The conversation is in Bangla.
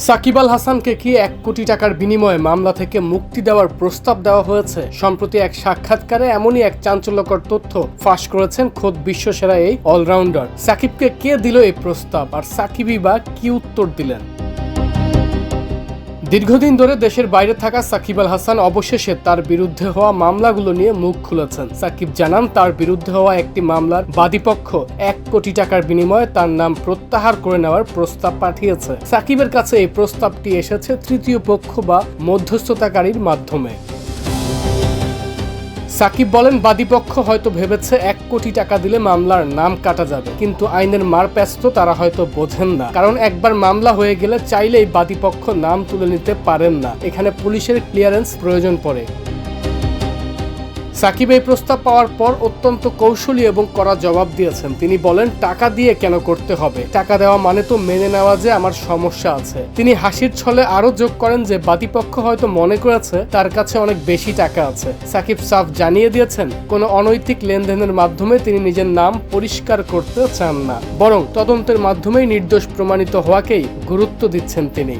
সাকিব আল হাসানকে কি 1 কোটি টাকার বিনিময়ে মামলা থেকে মুক্তি দেওয়ার প্রস্তাব দেওয়া হয়েছে? সম্প্রতি এক সাক্ষাৎকারে এমনই এক চাঞ্চল্যকর তথ্য ফাঁস করেছেন খোদ বিশ্বসেরা এই অলরাউন্ডার। সাকিবকে কে দিল এই প্রস্তাব, আর সাকিবই বা কি উত্তর দিলেন? দীর্ঘদিন ধরে দেশের বাইরে থাকা সাকিব আল হাসান অবশেষে তার বিরুদ্ধে হওয়া মামলাগুলো নিয়ে মুখ খুলেছেন। সাকিব জানান, তার বিরুদ্ধে হওয়া একটি মামলার বাদীপক্ষ 1 কোটি টাকার বিনিময়ে তার নাম প্রত্যাহার করে নেওয়ার প্রস্তাব পাঠিয়েছে। সাকিবের কাছে এই প্রস্তাবটি এসেছে তৃতীয় পক্ষ বা মধ্যস্থতাকারীর মাধ্যমে। সাকিব বলেন, বাদীপক্ষ হয়তো ভেবেছে 1 কোটি টাকা দিলে মামলার নাম কাটা যাবে, কিন্তু আইনের মারপ্যাঁচ তো তারা হয়তো বোঝেন না। কারণ একবার মামলা হয়ে গেলে চাইলেই বাদীপক্ষ নাম তুলে নিতে পারেন না, এখানে পুলিশের ক্লিয়ারেন্স প্রয়োজন পড়ে। সাকিব এই প্রস্তাব পাওয়ার পর অত্যন্ত কৌশলী এবং কড়া জবাব দিয়েছেন। তিনি বলেন, টাকা দিয়ে কেন করতে হবে? টাকা দেওয়া মানে তো মেনে নেওয়া যে আমার সমস্যা আছে। তিনি হাসির ছলে আরো যোগ করেন যে বাদীপক্ষ হয়তো মনে করেছে তার কাছে অনেক বেশি টাকা আছে। সাকিব সাফ জানিয়ে দিয়েছেন, কোনো অনৈতিক লেনদেনের মাধ্যমে তিনি নিজের নাম পরিষ্কার করতে চান না, বরং তদন্তের মাধ্যমেই নির্দোষ প্রমাণিত হওয়াকেই গুরুত্ব দিচ্ছেন তিনি।